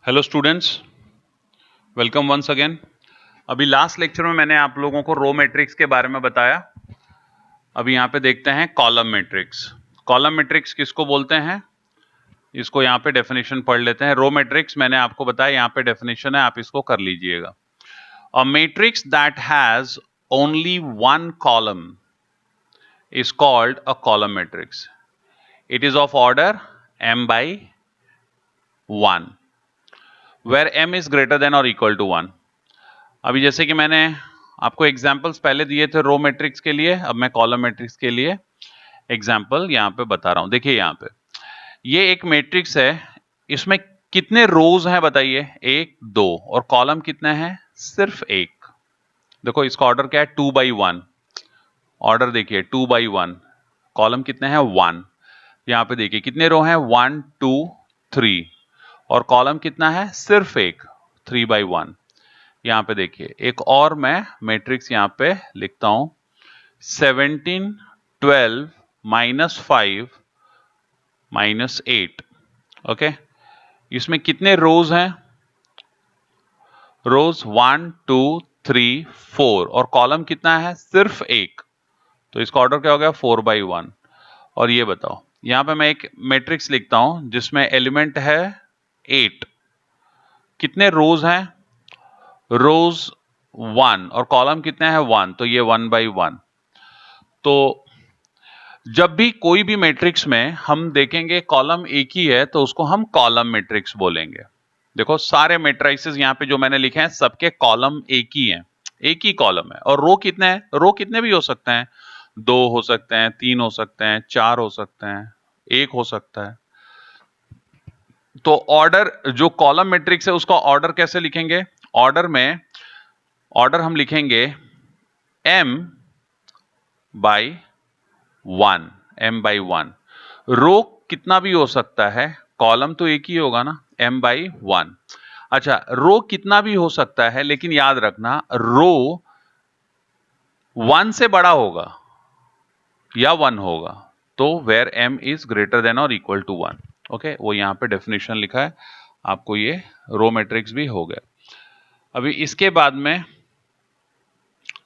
Hello students, welcome once again. अभी last lecture में मैंने आप लोगों को रो मैट्रिक्स के बारे में बताया। अभी यहाँ पे देखते हैं कॉलम मैट्रिक्स। कॉलम मैट्रिक्स किसको बोलते हैं, इसको यहाँ पे डेफिनेशन पढ़ लेते हैं। रो मैट्रिक्स मैंने आपको बताया, यहाँ पे डेफिनेशन है, आप इसको कर लीजिएगा। A matrix that has only one column is called a column matrix. It is of order m by 1 where m is greater than or equal to 1. अभी जैसे कि मैंने आपको एग्जाम्पल्स पहले दिए थे रो मैट्रिक्स के लिए, अब मैं कॉलम मैट्रिक्स के लिए एग्जाम्पल यहाँ पे बता रहा हूं। देखिए यहाँ पे ये एक मैट्रिक्स है, इसमें कितने रोज हैं बताइए? 1 2, और कॉलम कितने हैं? सिर्फ एक। देखो इसका ऑर्डर क्या है? 2/1। ऑर्डर देखिए 2/1। कॉलम कितने हैं? 1। यहाँ पे देखिए कितने रो हैं? 1 2 3, और कॉलम कितना है? सिर्फ एक, 3/1। यहां पे देखिए एक और मैं मैट्रिक्स यहां पे लिखता हूं, 17 12 -5 -8। ओके, इसमें कितने रोज हैं? रोज 1 2 3 4, और कॉलम कितना है? सिर्फ एक, तो इसका ऑर्डर क्या हो गया? 4/1। और ये बताओ, यहां पे मैं एक मैट्रिक्स लिखता हूं जिसमें एलिमेंट है 8, कितने रोज हैं? रोज 1, और कॉलम कितने हैं? 1, तो ये 1/1। तो जब भी कोई भी मैट्रिक्स में हम देखेंगे कॉलम एक ही है तो उसको हम कॉलम मैट्रिक्स बोलेंगे। देखो सारे मैट्रिसेस यहाँ पे जो मैंने लिखे हैं सबके कॉलम एक ही हैं, एक ही कॉलम है। और रो कितने हैं? रो कितने भी हो सकते हैं, 2 हो सकते हैं, 3 हो सकते हैं, 4 हो सकते हैं, 1 हो सकता है। तो ऑर्डर, जो कॉलम मैट्रिक्स है उसका ऑर्डर कैसे लिखेंगे? ऑर्डर में ऑर्डर हम लिखेंगे m/1, m/1। रो कितना भी हो सकता है, कॉलम तो एक ही होगा ना, m/1। अच्छा, रो कितना भी हो सकता है, लेकिन याद रखना रो 1 से बड़ा होगा या 1 होगा, तो where m is greater than और इक्वल टू 1। ओके, वो यहां पे डेफिनेशन लिखा है आपको, ये रो मैट्रिक्स भी हो गया। अभी इसके बाद में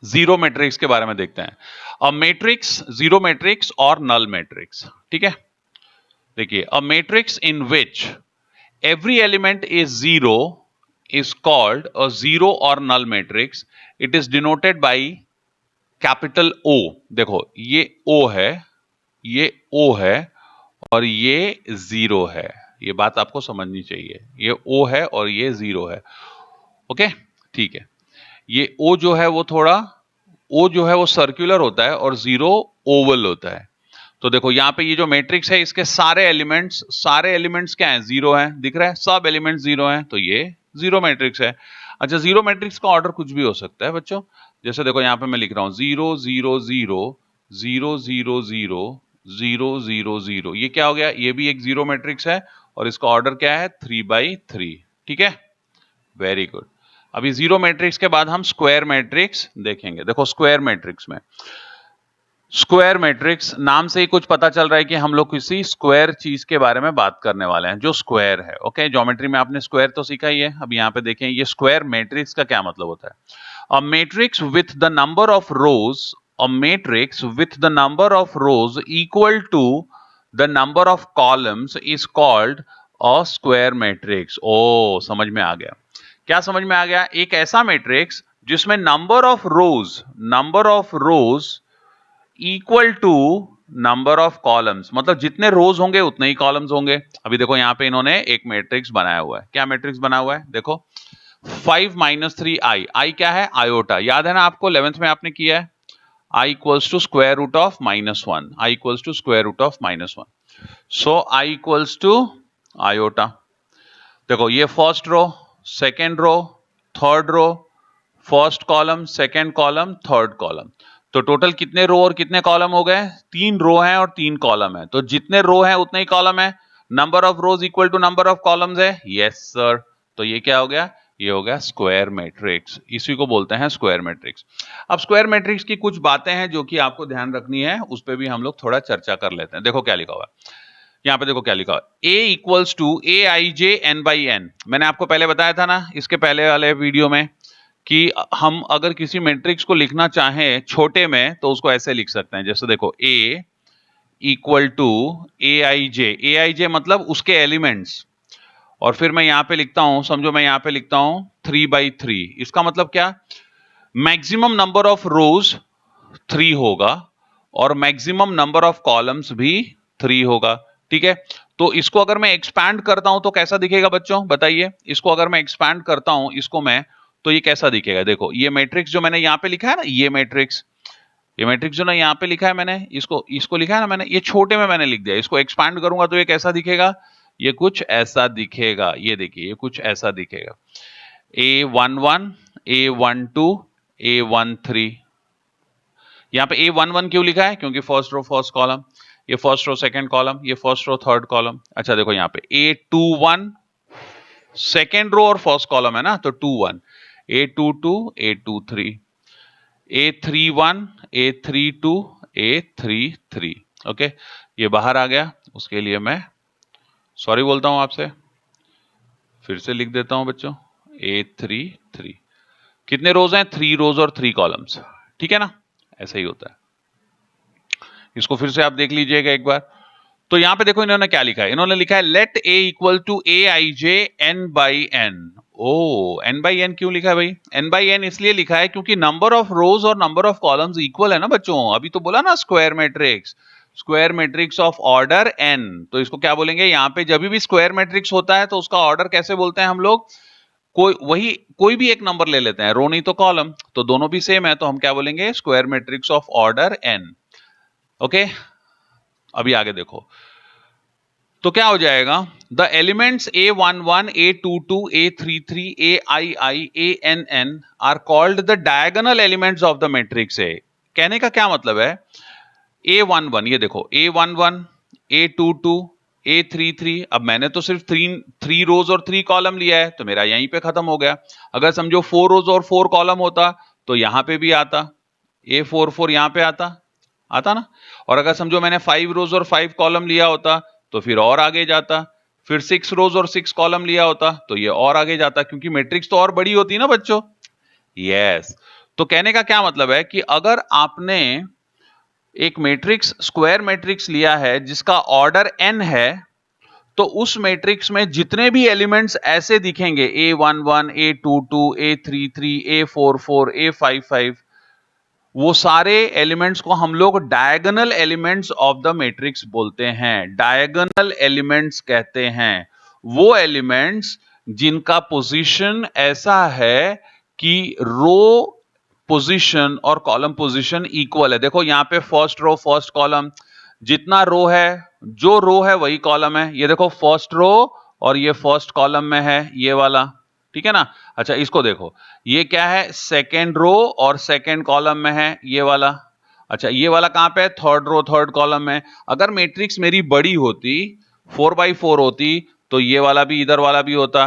जीरो मैट्रिक्स के बारे में देखते हैं। अ मैट्रिक्स, जीरो मैट्रिक्स और नल मैट्रिक्स। ठीक है, देखिए a matrix in which every element is zero is called a zero or null matrix. It is denoted by capital O. देखो ये O है, ये O है, और ये जीरो है। ये बात आपको समझनी चाहिए, ये O है और ये जीरो है। ओके, ठीक है। ये O जो है वो थोड़ा, O जो है वो सर्कुलर होता है और जीरो ओवल होता है। तो देखो यहाँ पे ये जो मैट्रिक्स है इसके सारे एलिमेंट्स क्या हैं? जीरो हैं, दिख रहा है, सब एलिमेंट्स जीरो हैं, तो ये जीरो मैट्रिक्स है। अच्छा, जीरो मैट्रिक्स का ऑर्डर कुछ भी हो सकता है बच्चों, जैसे देखो यहाँ पे मैं लिख रहा हूं 0 0 0 0 0 0 0 0 0, ये क्या हो गया? ये भी एक जीरो मैट्रिक्स है, और इसका ऑर्डर क्या है? 3/3। ठीक है, वेरी गुड। अभी जीरो मैट्रिक्स के बाद हम स्क्वायर मैट्रिक्स देखेंगे। देखो स्क्वायर मैट्रिक्स में, स्क्वायर मैट्रिक्स नाम से ही कुछ पता चल रहा है कि हम लोग किसी स्क्वायर चीज के बारे में बात करने वाले हैं जो स्क्वायर है। ओके, ज्योमेट्री में आपने स्क्वायर तो सीखा ही है। अब यहाँ पे देखें ये स्क्वायर मैट्रिक्स का क्या मतलब होता है। A matrix with the number of rows, a matrix with the number of rows equal to the number of columns is called a square matrix. Oh, समझ में आ गया? क्या समझ में आ गया? एक ऐसा मैट्रिक्स जिसमें number of rows equal to number of columns, मतलब जितने रोज होंगे उतने ही कॉलम्स होंगे। अभी देखो यहाँ पे इन्होंने एक मैट्रिक्स बनाया हुआ है। क्या मैट्रिक्स बना हुआ है? देखो 5 - 3i, आई क्या है? आयोटा। याद है ना आपको, 11th में आपने किया है, i equals to square root of -1, i equals to square root of -1, so i equals to iota. देखो ये first row, second row, third row, first column, second column, third column, तो टोटल कितने row और कितने column हो गए? 3 रो हैं और 3 कॉलम है, तो जितने रो हैं उतने ही कॉलम है। Number of rows equal to number of columns है। यस सर, तो ये क्या हो गया? ये हो गया स्क्वायर मैट्रिक्स। इसी को बोलते हैं स्क्वायर मैट्रिक्स। अब स्क्वायर मैट्रिक्स की कुछ बातें हैं जो कि आपको ध्यान रखनी है, उस पर भी हम लोग थोड़ा चर्चा कर लेते हैं। देखो क्या लिखा हुआ है, यहां पे देखो क्या लिखा, a equals to A I J N by N. मैंने आपको पहले बताया था ना इसके पहले वाले वीडियो में कि हम अगर किसी मैट्रिक्स को लिखना चाहें छोटे में तो उसको ऐसे लिख सकते हैं, जैसे देखो a equal to A I जे मतलब उसके एलिमेंट्स, और फिर मैं यहां पे लिखता हूं, समझो मैं यहां पे लिखता हूं 3/3। इसका मतलब क्या, मैक्सिमम नंबर ऑफ रोज 3 होगा और मैक्सिमम नंबर ऑफ कॉलम्स भी 3 होगा। ठीक है, तो इसको अगर मैं एक्सपैंड करता हूं तो कैसा दिखेगा बच्चों, बताइए। इसको अगर मैं एक्सपैंड करता हूं इसको मैं, तो ये कैसा दिखेगा, देखो ये मैट्रिक्स जो मैंने यहां पे लिखा है ना, ये मैट्रिक्स जो ना यहां पे लिखा है मैंने, इसको इसको लिखा है ना मैंने, ये छोटे में मैंने लिख दिया, इसको एक्सपैंड करूंगा तो ये कैसा दिखेगा, ये कुछ ऐसा दिखेगा। ये देखिए ये कुछ ऐसा दिखेगा, A11 A12 A13। यहाँ पे A11 क्यों लिखा है, क्योंकि फर्स्ट रो फर्स्ट कॉलम, ये फर्स्ट रो सेकंड कॉलम, ये फर्स्ट रो थर्ड कॉलम। अच्छा देखो यहाँ पे A21 सेकंड रो और फर्स्ट कॉलम है ना, तो 21, A22 A23 A31 A32 A33। Okay, ये बाहर आ गया, उसके लिए मैं सॉरी बोलता हूं आपसे, फिर से लिख देता हूं बच्चों A33। कितने रोज हैं, 3 रोज और 3 कॉलम्स, ठीक है ना, ऐसा ही होता है। इसको फिर से आप देख लीजिएगा एक बार। तो यहां पे देखो इन्होंने क्या लिखा है, इन्होंने लिखा है let A equal to A I J N by N. Oh N by N क्यों लिखा है भाई, एन बाई एन इसलिए लिखा है क्योंकि नंबर ऑफ रोज और नंबर ऑफ कॉलम्स इक्वल है ना बच्चों। अभी तो बोला ना square matrix of order N, तो इसको क्या बोलेंगे, यहां पे जब भी स्क्वायर मैट्रिक्स होता है तो उसका ऑर्डर कैसे बोलते हैं हम लोग, कोई भी एक नंबर ले लेते हैं, रो नहीं तो कॉलम, तो दोनों भी सेम है, तो हम क्या बोलेंगे, square matrix of order N. Okay, अभी आगे देखो, तो क्या हो जाएगा, the elements A11 A22 A33 AI ANN are called the diagonal elements of the matrix A. कहने का क्या मतलब है, A11 ये देखो A11 A22 A33, अब मैंने तो सिर्फ 3 रोज और 3 कॉलम लिया है तो मेरा यहीं पे खत्म हो गया। अगर समझो 4 रोज और 4 कॉलम होता तो यहां पे भी आता, A44 यहां पे आता ना। और अगर समझो मैंने 5 रोज और 5 कॉलम लिया होता तो फिर और आगे जाता, फिर 6 रोज और 6 कॉलम लिया होता तो ये और आगे जाता, क्योंकि मैट्रिक्स तो और बड़ी होती ना बच्चों। यस, तो कहने का क्या मतलब है कि अगर आपने एक मैट्रिक्स स्क्वायर मैट्रिक्स लिया है जिसका ऑर्डर n है, तो उस मैट्रिक्स में जितने भी एलिमेंट्स ऐसे दिखेंगे A11 A22 A33 A44 A55, वो सारे एलिमेंट्स को हम लोग diagonal elements of the matrix बोलते हैं, डायगोनल एलिमेंट्स कहते हैं। वो एलिमेंट्स जिनका पोजीशन ऐसा है कि रो पोजीशन और कॉलम पोजीशन इक्वल है। देखो यहां पे फर्स्ट रो फर्स्ट कॉलम, जितना रो है, जो रो है वही कॉलम है। ये देखो फर्स्ट रो और ये फर्स्ट कॉलम में है ये वाला, ठीक है ना। अच्छा इसको देखो, ये क्या है, सेकेंड रो और सेकेंड कॉलम में है ये वाला। अच्छा ये वाला कहां पे है, थर्ड रो थर्ड कॉलम में। अगर मैट्रिक्स मेरी बड़ी होती, 4x4 होती, तो ये वाला भी इधर वाला भी होता।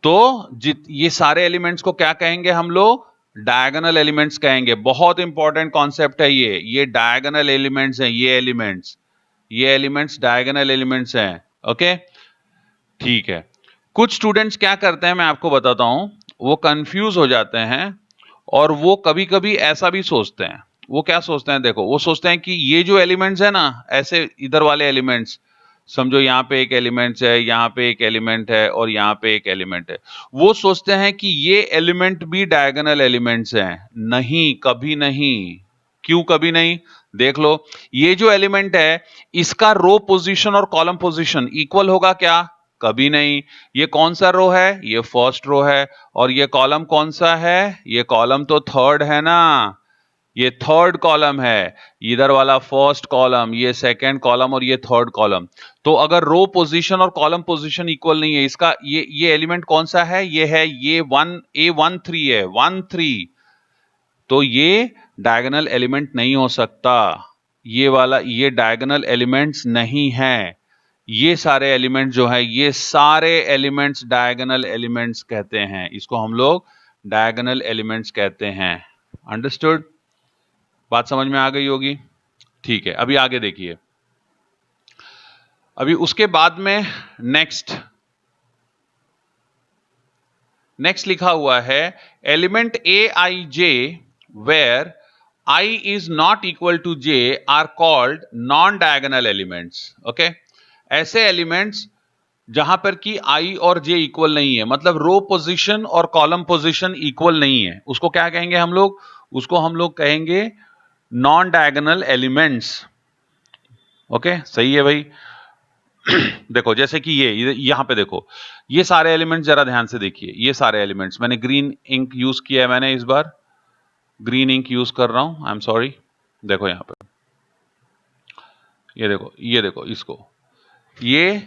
तो ये सारे एलिमेंट्स को क्या कहेंगे हम लोग, डायगोनल एलिमेंट्स कहेंगे। बहुत इंपॉर्टेंट कॉन्सेप्ट है ये डायगोनल एलिमेंट्स हैं, ये एलिमेंट्स डायगोनल एलिमेंट्स हैं। ओके ठीक है, कुछ स्टूडेंट्स क्या करते हैं मैं आपको बताता हूं, वो कंफ्यूज हो जाते हैं और वो कभी कभी ऐसा भी सोचते हैं। वो क्या सोचते हैं, देखो वो सोचते हैं कि ये जो एलिमेंट्स है ना, ऐसे इधर वाले एलिमेंट्स, समझो यहां पे एक एलिमेंट्स है, यहां पे एक एलिमेंट है और यहां पे एक एलिमेंट है, वो सोचते हैं कि ये एलिमेंट भी डायगोनल एलिमेंट्स हैं। नहीं, कभी नहीं। क्यों कभी नहीं, देख लो, ये जो एलिमेंट है इसका रो पोजीशन और कॉलम पोजीशन इक्वल होगा क्या, कभी नहीं। ये कौन सा रो है, ये फर्स्ट रो है, और ये कॉलम कौन सा है, ये कॉलम तो थर्ड है ना, ये थर्ड कॉलम है। इधर वाला फर्स्ट कॉलम, ये सेकंड कॉलम और ये थर्ड कॉलम। तो अगर रो पोजीशन और कॉलम पोजीशन इक्वल नहीं है, इसका ये एलिमेंट कौन सा है, ये है ये A13 है, 13, तो ये डायगोनल एलिमेंट नहीं हो सकता। ये वाला ये डायगोनल एलिमेंट्स नहीं है। ये सारे एलिमेंट्स जो है, ये सारे एलिमेंट्स डायगोनल एलिमेंट्स कहते हैं, इसको हम लोग डायगोनल एलिमेंट्स कहते हैं। अंडरस्टूड, बात समझ में आ गई होगी। ठीक है, अभी आगे देखिए, अभी उसके बाद में नेक्स्ट लिखा हुआ है element A I J where I is not equal to J are called non diagonal elements. Okay, ऐसे एलिमेंट्स जहां पर कि आई और जे इक्वल नहीं है, मतलब रो पोजीशन और कॉलम पोजीशन इक्वल नहीं है, उसको क्या कहेंगे हम लोग? उसको हम लोग कहेंगे नॉन डायगोनल एलिमेंट्स। ओके, सही है भाई। देखो जैसे कि ये यहां पे देखो, ये सारे एलिमेंट्स जरा ध्यान से देखिए, ये सारे एलिमेंट्स मैंने ग्रीन इंक यूज किया है, मैंने इस बार ग्रीन इंक यूज कर रहा हूं, आई एम सॉरी। देखो यहां पे, ये देखो इसको, ये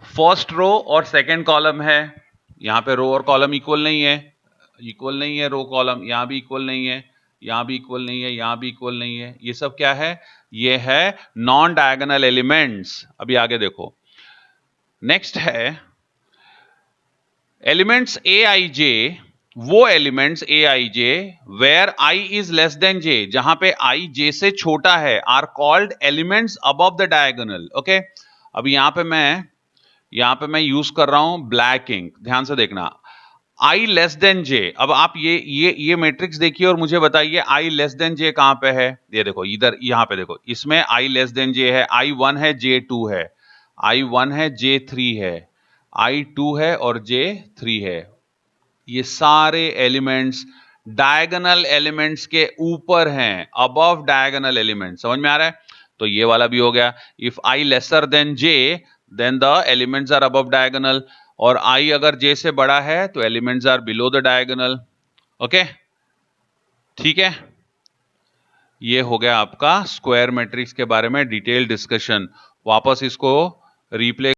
फर्स्ट रो और सेकंड कॉलम है। यहां पे रो और कॉलम इक्वल नहीं है, रो कॉलम यहां भी इक्वल नहीं है, यहां भी इक्वल नहीं है, यहां भी इक्वल नहीं है। ये सब क्या है? ये है नॉन डायगोनल एलिमेंट्स। अभी आगे देखो, नेक्स्ट है एलिमेंट्स ए आई जे, वो elements A I J where I is less than J, जहां पे आई जे से छोटा है, are called elements above the diagonal. Okay, अब यहां पे मैं यूज कर रहा हूं ब्लैक इंक, ध्यान से देखना। आई लेस देन जे, अब आप ये मैट्रिक्स देखिए और मुझे बताइए आई लेस देन जे कहां पे है? ये देखो इधर, यहां पे देखो, इसमें आई लेस देन जे है, आई 1 है, जे 2 है, आई 1 है, जे 3 है, आई 2 है और जे 3 है। ये सारे एलिमेंट्स डायगोनल एलिमेंट्स के ऊपर हैं, अबव डायगोनल एलिमेंट। समझ में आ रहा है? तो ये वाला भी हो गया, if I lesser than J then the elements are above diagonal, और आई अगर जे से बड़ा है तो elements are below the diagonal. Okay, ठीक है। ये हो गया आपका स्क्वायर मैट्रिक्स के बारे में डिटेल डिस्कशन। वापस इसको रिप्ले